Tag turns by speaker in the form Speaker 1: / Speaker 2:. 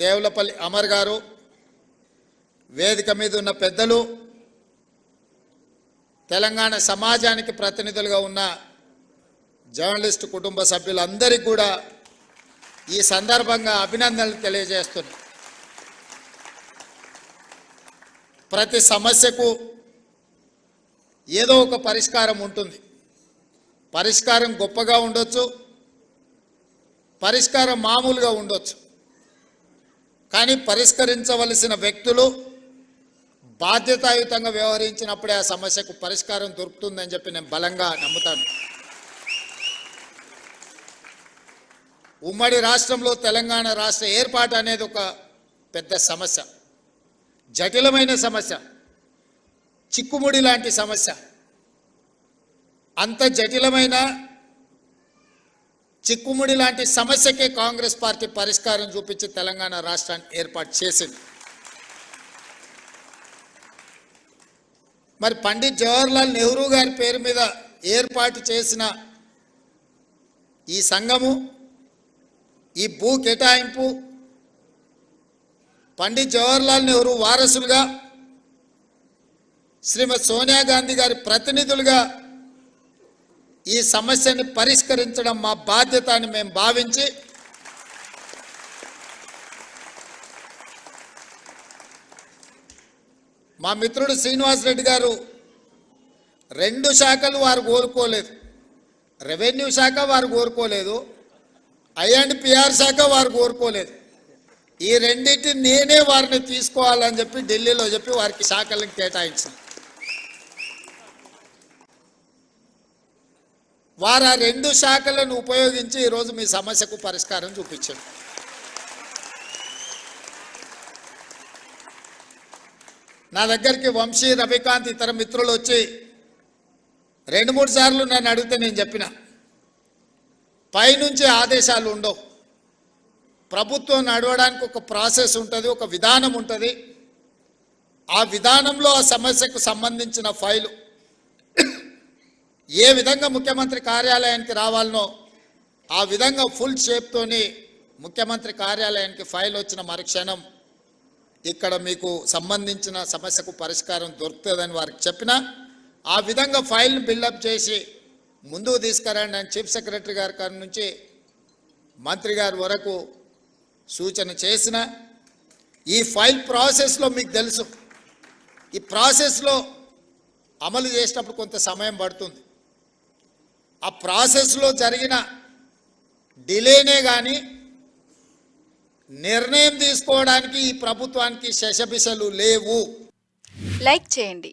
Speaker 1: దేవులపల్లి అమర్ గారు, వేదిక మీద ఉన్న పెద్దలు, తెలంగాణ సమాజానికి ప్రతినిధులుగా ఉన్న జర్నలిస్టు కుటుంబ సభ్యులందరికీ కూడా ఈ సందర్భంగా అభినందనలు తెలియజేస్తున్నాను. ప్రతి సమస్యకు ఏదో ఒక పరిష్కారం ఉంటుంది. పరిష్కారం గొప్పగా ఉండొచ్చు, పరిష్కారం మామూలుగా ఉండొచ్చు. కానీ పరిష్కరించవలసిన వ్యక్తులు బాధ్యతాయుతంగా వ్యవహరించినప్పుడే ఆ సమస్యకు పరిష్కారం దొరుకుతుందని చెప్పి నేను బలంగా నమ్ముతాను. ఉమ్మడి రాష్ట్రంలో తెలంగాణ రాష్ట్ర ఏర్పాటు అనేది ఒక పెద్ద సమస్య, జటిలమైన సమస్య, చిక్కుముడి లాంటి సమస్య. అంత జటిలమైన చిక్కుముడి లాంటి సమస్యకే కాంగ్రెస్ పార్టీ పరిష్కారం చూపించి తెలంగాణ రాష్ట్రాన్ని ఏర్పాటు చేసింది. మరి పండిత్ జవహర్లాల్ నెహ్రూ గారి పేరు మీద ఏర్పాటు చేసిన ఈ సంఘము, ఈ భూ కేటాయింపు పండిత్ జవహర్లాల్ నెహ్రూ వారసులుగా, శ్రీమతి సోనియా గాంధీ గారి ప్రతినిధులుగా ఈ సమస్యని పరిష్కరించడం మా బాధ్యత అని మేము భావించి మా మిత్రుడు శ్రీనివాస్ రెడ్డి గారు 2 శాఖలు వారు కోరుకోలేదు. రెవెన్యూ శాఖ వారు కోరుకోలేదు, ఐ&పిఆర్ శాఖ వారు కోరుకోలేదు. ఈ రెండింటిని నేనే వారిని తీసుకోవాలని చెప్పి ఢిల్లీలో చెప్పి వారికి శాఖలను కేటాయించాను. వారు ఆ 2 శాఖలను ఉపయోగించి ఈరోజు మీ సమస్యకు పరిష్కారం చూపించారు. నా దగ్గరికి వంశీ, రవికాంత్, ఇతర మిత్రులు వచ్చి 2-3 సార్లు నన్ను అడిగితే నేను చెప్పిన, పైనుంచి ఆదేశాలు ఉండవు. ప్రభుత్వం నడవడానికి ఒక ప్రాసెస్ ఉంటుంది, ఒక విధానం ఉంటుంది. ఆ విధానంలో ఆ సమస్యకు సంబంధించిన ఫైలు ఏ విధంగా ముఖ్యమంత్రి కార్యాలయానికి రావాలనో ఆ విధంగా ఫుల్ షేప్తోని ముఖ్యమంత్రి కార్యాలయానికి ఫైల్ వచ్చిన మరుక్షణం ఇక్కడ మీకు సంబంధించిన సమస్యకు పరిష్కారం దొరుకుతుందని వారికి చెప్పినా, ఆ విధంగా ఫైల్ని బిల్డప్ చేసి ముందుకు తీసుకురండి అని చీఫ్ సెక్రటరీ గారి నుంచి మంత్రి గారి వరకు సూచన చేసిన ఈ ఫైల్ ప్రాసెస్లో మీకు తెలుసు, ఈ ప్రాసెస్లో అమలు చేసేటప్పుడు కొంత సమయం పడుతుంది. ఆ ప్రాసెస్లో జరిగిన డిలేనే కానీ నిర్ణయం తీసుకోవడానికి ఈ ప్రభుత్వానికి శషబిషలు లేవు.
Speaker 2: లైక్ చేయండి.